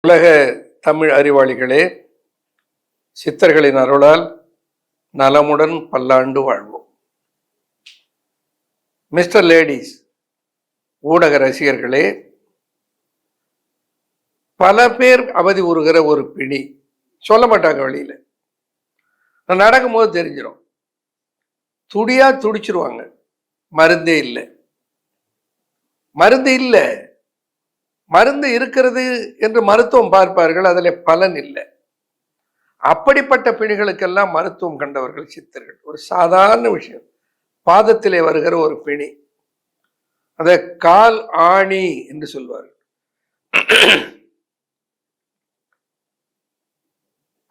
உலக தமிழ் அறிவாளிகளே, சித்தர்களின் அருளால் நலமுடன் பல்லாண்டு வாழ்வோம். மிஸ்டர் லேடிஸ் ஊடக ரசிகர்களே, பல பேர் அவதி உறுகிற ஒரு பிணி, சொல்ல மாட்டாங்க வெளியில. நான் நடக்கும்போது தெரிஞ்சிடும். துடியா துடிச்சிருவாங்க. மருந்தே இல்லை, மருந்து இல்லை, மருந்து இருக்கிறது என்று மருத்துவம் பார்ப்பார்கள், அதில் பலன் இல்லை. அப்படிப்பட்ட பிணிகளுக்கெல்லாம் மருத்துவம் கண்டவர்கள் சித்தர்கள். ஒரு சாதாரண விஷயம், பாதத்திலே வருகிற ஒரு பிணி, அதை கால் ஆணி என்று சொல்வார்கள்.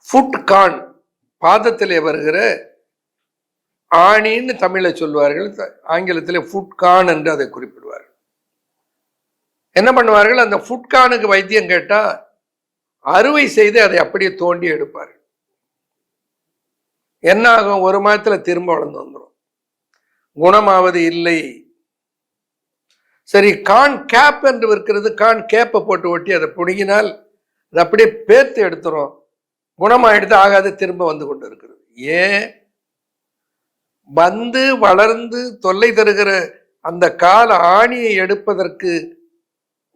ஃபுட் கான், பாதத்திலே வருகிற ஆணின்னு தமிழை சொல்வார்கள், ஆங்கிலத்திலே ஃபுட் கான் என்று அதை குறிப்பிடுவார்கள். என்ன பண்ணுவார்கள், அந்த ஃபுட்கானுக்கு வைத்தியம் கேட்டா அறுவை செய்து அதை அப்படியே தோண்டி எடுப்பார்கள். என்ன ஆகும், ஒரு மாதத்துல திரும்ப வளர்ந்து வந்துடும், குணமாவது இல்லை. சரி, கான் கேப் என்று இருக்கிறது, கான் கேப்பை போட்டு ஒட்டி அதை புடுங்கினால் அது அப்படியே பேர்த்து எடுத்துரும், குணமாயிடுத்து, ஆகாது, திரும்ப வந்து கொண்டு இருக்கிறது. ஏன்? வந்து வளர்ந்து தொல்லை தருகிற அந்த கால் ஆணியை எடுப்பதற்கு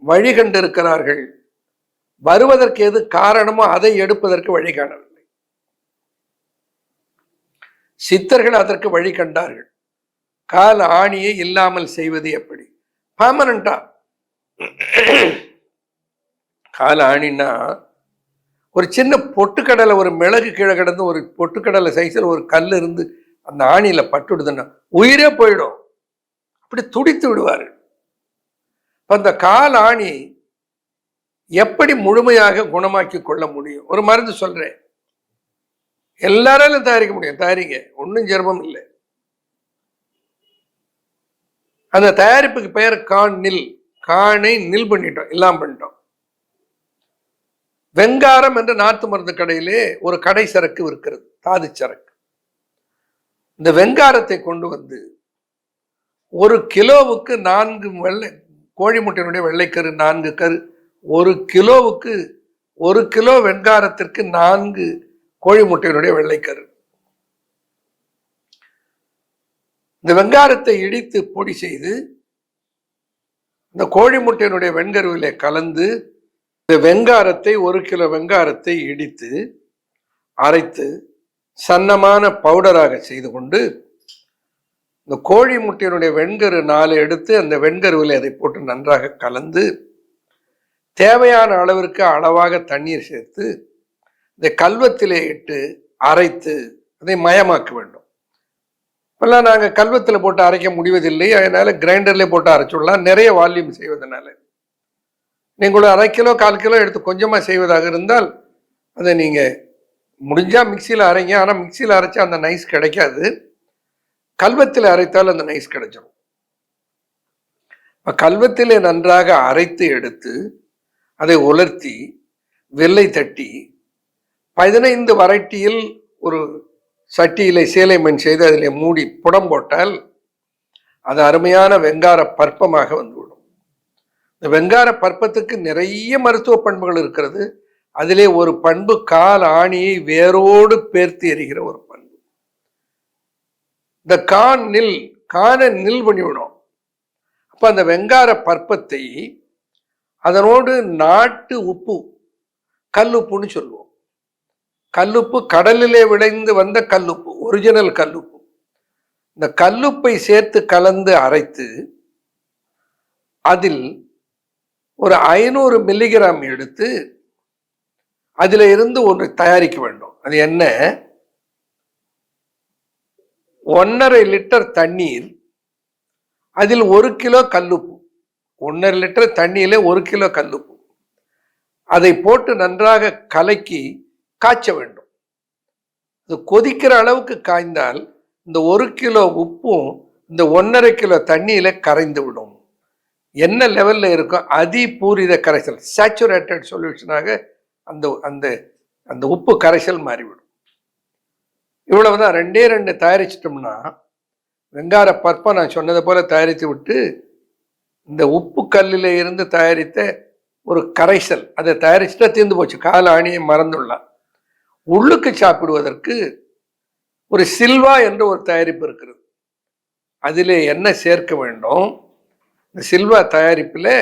வழி கண்டிருக்கிறார்கள். வருவதற்கு எது காரணமோ அதை எடுப்பதற்கு வழி காணவில்லை. சித்தர்கள் அதற்கு வழி கண்டார்கள். கால் ஆணியை இல்லாமல் செய்வது எப்படி? பெர்மனண்டா கால் ஆணின்னா, ஒரு சின்ன பொட்டுக்கடலை, ஒரு மிளகு கீழே கிடந்து ஒரு பொட்டுக்கடலை சைஸில் ஒரு கல் இருந்து அந்த ஆணியில பட்டுடுதுன்னா உயிரே போயிடும். அப்படி துடித்து விடுவார்கள். அந்த கால் ஆணி எப்படி முழுமையாக குணமாக்கி கொள்ள முடியும்? ஒரு மருந்து சொல்றேன், எல்லாராலும் தயாரிக்க முடியும், தயாரிக்க ஒன்றும் சிரமம் இல்லை. அந்த தயாரிப்புக்கு பெயர் கான் நில். கானை நில் பண்ணிட்டோம், இல்லாம பண்ணிட்டோம். வெங்காரம் என்ற நாட்டு மருந்து கடையிலே ஒரு கடை சரக்கு இருக்கிறது, தாது சரக்கு. இந்த வெங்காரத்தை கொண்டு வந்து ஒரு கிலோவுக்கு 4 வெள்ளை கோழி முட்டையினுடைய வெள்ளைக்கரு 4 கரு, ஒரு கிலோவுக்கு 1 கிலோ வெங்காரத்திற்கு 4 கோழி முட்டையினுடைய வெள்ளைக்கரு. இந்த வெங்காரத்தை இடித்து பொடி செய்து இந்த கோழி முட்டையினுடைய வெண்கருவிலே கலந்து, இந்த வெங்காரத்தை 1 கிலோ வெங்காரத்தை இடித்து அரைத்து சன்னமான பவுடராக செய்து கொண்டு, இந்த கோழி முட்டையினுடைய வெண்கரு 4 எடுத்து அந்த வெண்கருவில் அதை போட்டு நன்றாக கலந்து, தேவையான அளவிற்கு அளவாக தண்ணீர் சேர்த்து இந்த கல்வத்திலே இட்டு அரைத்து அதை மயமாக்க வேண்டும். இப்பெல்லாம் நாங்கள் கல்வத்தில் போட்டு அரைக்க முடிவதில்லை, அதனால கிரைண்டர்லேயே போட்டு அரைச்சுடலாம், நிறைய வால்யூம் செய்வதனால. நீங்கள் 1/2 கிலோ 1/4 கிலோ எடுத்து கொஞ்சமாக செய்வதாக இருந்தால் அதை நீங்கள் முடிஞ்சா மிக்சியில் அரைங்க. ஆனால் மிக்சியில் அரைச்சா அந்த நைஸ் கிடைக்காது, கல்வத்தில் அரைத்தால் அந்த நைஸ் கிடைச்சிடும். கல்வத்திலே நன்றாக அரைத்து எடுத்து அதை உலர்த்தி வெள்ளை தட்டி 15 வரைட்டியில் ஒரு சட்டியிலே சேலை மண் செய்து அதிலே மூடி புடம் போட்டால் அது அருமையான வெங்கார பற்பமாக வந்துவிடும். இந்த வெங்கார பற்பத்துக்கு நிறைய மருத்துவ பண்புகள் இருக்கிறது. அதிலே ஒரு பண்பு கால் ஆணியை வேரோடு பேர்த்து எறிகிற ஒரு பண்பு. இந்த கான் நில், கானை நில் பண்ணிவிடும். அப்ப அந்த வெங்கார பற்பத்தை அதனோடு நாட்டு உப்பு, கல்லுப்புன்னு சொல்லுவோம். கல்லுப்பு கடலிலே விளைந்து வந்த கல்லுப்பு, ஒரிஜினல் கல்லுப்பு. இந்த கல்லுப்பை சேர்த்து கலந்து அரைத்து அதில் ஒரு 500 மில்லிகிராம் எடுத்து அதில் இருந்து ஒன்று தயாரிக்க வேண்டும். அது என்ன? 1.5 லிட்டர் தண்ணீர், அதில் 1 கிலோ கல்லுப்பு. 1.5 லிட்டர் தண்ணீரில் 1 கிலோ கல்லுப்பு, அதை போட்டு நன்றாக கலக்கி காய்ச்ச வேண்டும். இது கொதிக்கிற அளவுக்கு காய்ந்தால் இந்த 1 கிலோ உப்பும் இந்த 1.5 கிலோ தண்ணியில கரைந்து விடும். என்ன லெவல்ல இருக்கும்? அதிபூரித கரைசல், சேச்சுரேட்டட் சொல்யூஷனாக அந்த அந்த அந்த உப்பு கரைசல் மாறிவிடும். இவ்வளவுதான். 2 தயாரிச்சிட்டோம்னா வெங்கார பற்பை நான் சொன்னதை போல தயாரித்து விட்டு இந்த உப்பு கல்லில் இருந்து தயாரித்த ஒரு கரைசல், அதை தயாரிச்சுட்டா தீர்ந்து போச்சு, கால ஆணியை மறந்துள்ளான். உள்ளுக்கு சாப்பிடுவதற்கு ஒரு சில்வா என்ற ஒரு தயாரிப்பு இருக்கிறது. அதிலே என்ன சேர்க்க வேண்டும்? இந்த சில்வா தயாரிப்பில்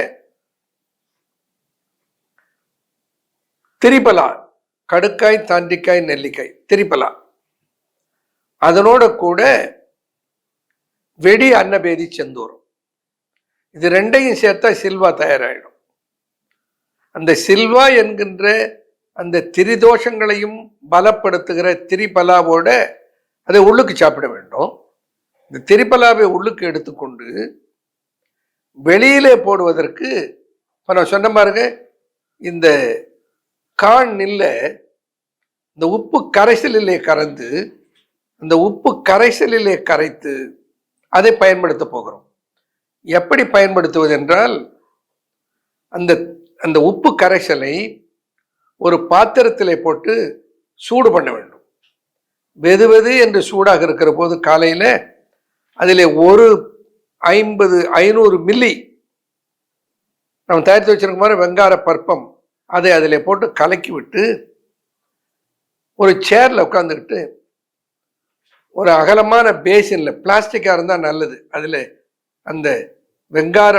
திரிபலா, கடுக்காய், தாண்டிக்காய், நெல்லிக்காய், திரிபலா, அதனோட கூட வெடி அன்னபேதி செந்தூரம், இது ரெண்டையும் சேர்த்தா சில்வா தயாராகிடும். அந்த சில்வா என்கின்ற அந்த திரிதோஷங்களையும் பலப்படுத்துகிற திரிபலாவோட அதை உள்ளுக்கு சாப்பிட வேண்டும். இந்த திரிபலாவை உள்ளுக்கு எடுத்துக்கொண்டு வெளியிலே போடுவதற்கு இப்போ நான் சொன்ன பாருங்க, இந்த கான் நெல்ல இந்த உப்பு கரைசலிலே கரைந்து, அந்த உப்பு கரைசலிலே கரைத்து அதை பயன்படுத்த போகிறோம். எப்படி பயன்படுத்துவது என்றால், அந்த அந்த உப்பு கரைசலை ஒரு பாத்திரத்திலே போட்டு சூடு பண்ண வேண்டும். வெது வெது என்று சூடாக இருக்கிற போது காலையில் அதில் ஒரு 500 மில்லி நம்ம தயாரித்து வச்சிருக்க மாதிரி வெங்கார பற்பம், அதை அதில் போட்டு கலக்கி விட்டு ஒரு சேர்ல உட்காந்துக்கிட்டு ஒரு அகலமான பேசின்ல, பிளாஸ்டிக்காக இருந்தால் நல்லது, அதில் அந்த வெங்கார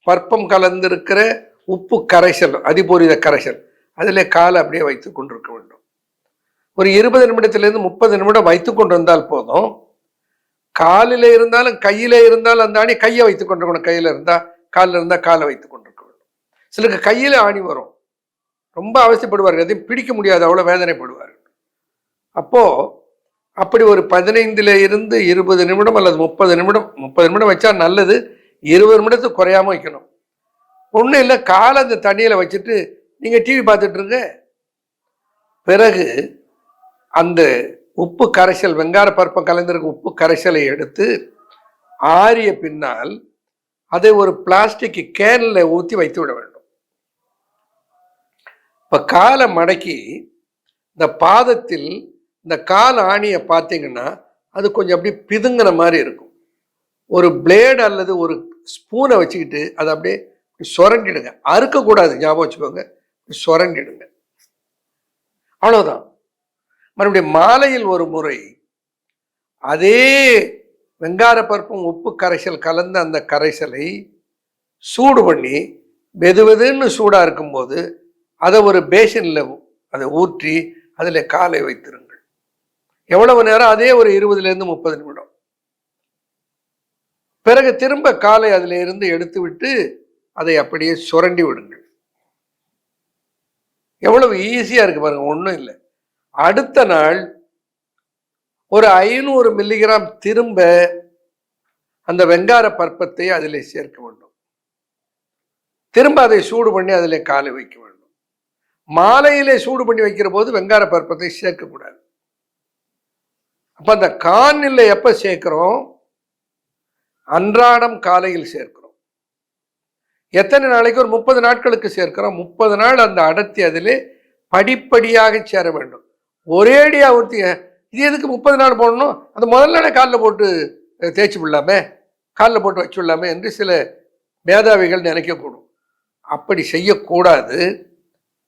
பற்பம் கலந்திருக்கிற உப்பு கரைசல், அதிபூரித கரைசல், அதில் காலை அப்படியே வைத்து கொண்டிருக்க வேண்டும். ஒரு 20 நிமிடத்திலிருந்து 30 நிமிடம் வைத்து கொண்டு வந்தால் போதும். காலில் இருந்தாலும் கையில இருந்தாலும் அந்த ஆணி கையை வைத்து கொண்டிருக்கணும். கையில் இருந்தால், காலில் இருந்தால் காலை வைத்து கொண்டிருக்க வேண்டும். சிலருக்கு கையில் ஆணி வரும், ரொம்ப அவசியப்படுவார்கள், எதையும் பிடிக்க முடியாது, அவ்வளோ வேதனைப்படுவார்கள். அப்போ அப்படி ஒரு 15 இருந்து 20 நிமிடம் அல்லது 30 நிமிடம், 30 நிமிடம் வச்சா நல்லது, 20 நிமிடத்துக்கு குறையாம வைக்கணும். ஒன்றும் இல்லை, காலை அந்த தண்ணியில் வச்சுட்டு நீங்கள் டிவி பார்த்துட்டு இருங்க. பிறகு அந்த உப்பு கரைசல், வெங்கார பருப்பம் கலந்திருக்க உப்பு கரைசலை எடுத்து ஆறிய பின்னால் அதை ஒரு பிளாஸ்டிக் கேனில் ஊற்றி வைத்து விட வேண்டும். இப்போ காலை மடக்கி இந்த பாதத்தில் இந்த கால் ஆணியை பார்த்தீங்கன்னா அது கொஞ்சம் அப்படி பிதுங்கின மாதிரி இருக்கும். ஒரு பிளேடு அல்லது ஒரு ஸ்பூனை வச்சுக்கிட்டு அதை அப்படியே சுரண்டிடுங்க. அறுக்கக்கூடாது, ஞாபகம் வச்சுக்கோங்க, சுரண்டிடுங்க, அவ்வளோதான். மறுபடியும் மாலையில் ஒரு முறை அதே வெங்கார பருப்பும் உப்பு கரைசல் கலந்த அந்த கரைசலை சூடு பண்ணி வெது வெதுன்னு சூடாக இருக்கும்போது அதை ஒரு பேஷனில் அதை ஊற்றி அதில் காலை வைத்திருங்கள். எவ்வளவு நேரம்? அதே ஒரு 20 30 நிமிடம். பிறகு திரும்ப காலை அதில் இருந்து எடுத்து விட்டு அதை அப்படியே சுரண்டி விடுங்கள். எவ்வளவு ஈஸியா இருக்கு பாருங்க, ஒன்றும் இல்லை. அடுத்த நாள் ஒரு 500 மில்லிகிராம் திரும்ப அந்த வெங்கார பற்பத்தை அதில் சேர்க்க வேண்டும். திரும்ப அதை சூடு பண்ணி அதில் காலை வைக்க வேண்டும். மாலையிலே சூடு பண்ணி வைக்கிற போது வெங்கார பற்பத்தை சேர்க்கக்கூடாது. அப்ப அந்த கானில் எப்ப சேர்க்கிறோம்? அன்றாடம் காலையில் சேர்க்கிறோம். எத்தனை நாளைக்கு? ஒரு 30 நாட்களுக்கு சேர்க்கிறோம். 30 நாள் அந்த அடர்த்தி அதிலே படிப்படியாக சேர வேண்டும். ஒரேடியா ஊற்றி இது எதுக்கு 30 நாள் போடணும்? அந்த முதல் நாளே காலில் போட்டு தேய்ச்சி விடலாமே, காலில் போட்டு வச்சு விடலாமே என்று சில மேதாவிகள் நினைக்கக்கூடும். அப்படி செய்யக்கூடாது.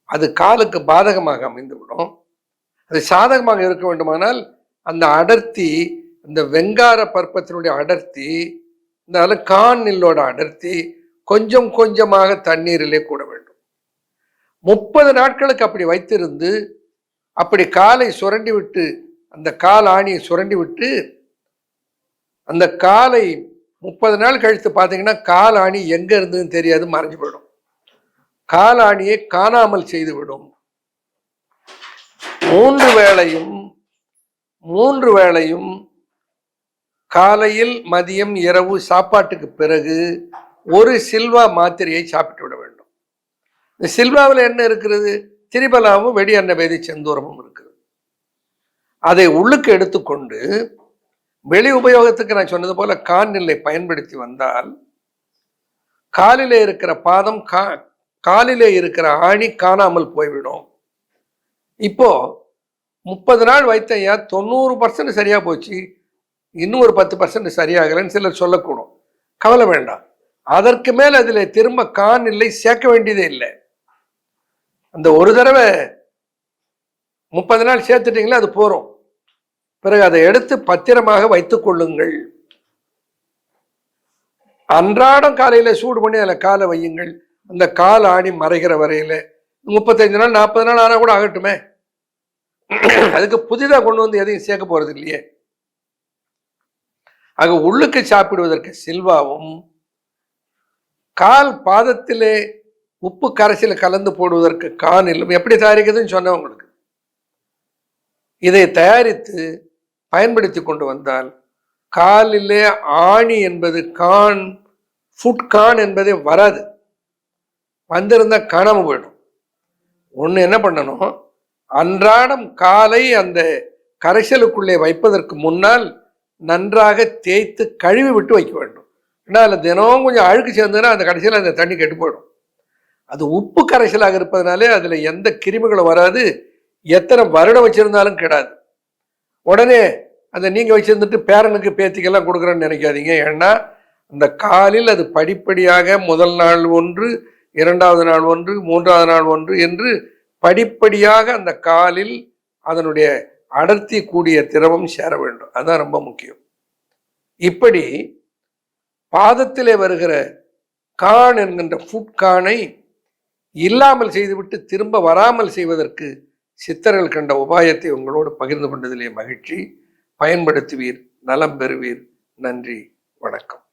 அது காலுக்கு பாதகமாக அமைந்துவிடும். அது சாதகமாக இருக்க வேண்டுமானால் அந்த அடர்த்தி, இந்த வெங்கார பற்பத்தினுடைய அடர்த்தி, இந்த கான் நெல்லோட அடர்த்தி கொஞ்சம் கொஞ்சமாக தண்ணீரிலே கூட வேண்டும். 30 நாட்களுக்கு அப்படி வைத்திருந்து அப்படி காலை சுரண்டி விட்டு, அந்த கால் ஆணியை சுரண்டி விட்டு, அந்த காலை 30 நாள் கழித்து பார்த்தீங்கன்னா கால் ஆணி எங்க இருந்ததுன்னு தெரியாது, மறைஞ்சு போயிடும். கால் ஆணியை காணாமல் செய்துவிடும். 3 வேளையும் காலையில், மதியம், இரவு சாப்பாட்டுக்கு பிறகு ஒரு சில்வா மாத்திரையை சாப்பிட்டு விட வேண்டும். இந்த சில்வாவில் என்ன இருக்கிறது? திரிபலாவும் வெடி அன்னபேதி செந்தூரமும் இருக்குது. அதை உள்ளுக்கு எடுத்துக்கொண்டு வெளி உபயோகத்துக்கு நான் சொன்னது போல கான் நெல்லை பயன்படுத்தி வந்தால் காலிலே இருக்கிற பாதம், காலிலே இருக்கிற ஆணி காணாமல் போய்விடும். இப்போ 30 நாள் வைத்தையா 90% சரியா போச்சு, இன்னும் ஒரு 10% சரியாகலன்னு சிலர் சொல்லக்கூடும். கவலை வேண்டாம். அதற்கு மேல் அதில் திரும்ப கான் நெல்லை சேர்க்க வேண்டியதே இல்லை. அந்த ஒரு தடவை 30 நாள் சேர்த்துட்டீங்களா அது போறோம். பிறகு அதை எடுத்து பத்திரமாக வைத்துக் கொள்ளுங்கள். அன்றாடம் காலையில சூடு பண்ணி அதில் காலை வையுங்கள். அந்த கால் ஆணி மறைகிற வரையில 35 நாள் 40 நாள் ஆனா கூட ஆகட்டுமே. அதுக்கு புதிதாக கொண்டு வந்து எதையும் சேர்க்க போறது இல்லையே. ஆக உள்ளுக்கு சாப்பிடுவதற்கு சில்வாவும், கால் பாதத்திலே உப்பு கரைசல் கலந்து போடுவதற்கு கானிலும் எப்படி தயாரிக்கிறதுன்னு சொன்னேன் உங்களுக்கு. இதை தயாரித்து பயன்படுத்தி கொண்டு வந்தால் காலிலே ஆணி என்பது கான், ஃபுட் கான் என்பதே வராது. வந்திருந்தா காணாம போயிடும். ஒன்று என்ன பண்ணணும், அன்றாடம் காலை அந்த கரைசலுக்குள்ளே வைப்பதற்கு முன்னால் நன்றாக தேய்த்து கழுவி விட்டு வைக்க வேண்டும். ஏன்னா அதில் தினம் கொஞ்சம் அழுக்கு சேர்ந்ததுன்னா அந்த கடைசியில் அந்த தண்ணி கெட்டு போயிடும். அது உப்பு கரைசலாக இருப்பதனாலே அதில் எந்த கிருமிகளும் வராது. எத்தனை வருடம் வச்சிருந்தாலும் கெடாது. உடனே அதை நீங்க வச்சிருந்துட்டு பேரனுக்கு பேத்திக்கெல்லாம் கொடுக்குறேன்னு நினைக்காதீங்க. ஏன்னா அந்த காலில் அது படிப்படியாக முதல் நாள் ஒன்று, 2வது நாள் ஒன்று, 3வது நாள் ஒன்று என்று படிப்படியாக அந்த காலில் அதனுடைய அடர்த்தி கூடிய திரவம் சேர வேண்டும். அதுதான் ரொம்ப முக்கியம். இப்படி பாதத்திலே வருகிற கான் என்கின்ற ஃபுட் கானை இல்லாமல் செய்துவிட்டு திரும்ப வராமல் செய்வதற்கு சித்தர்கள் கண்ட உபாயத்தை உங்களோடு பகிர்ந்து கொண்டதிலே மகிழ்ச்சி. பயன்படுத்துவீர், நலம் பெறுவீர். நன்றி, வணக்கம்.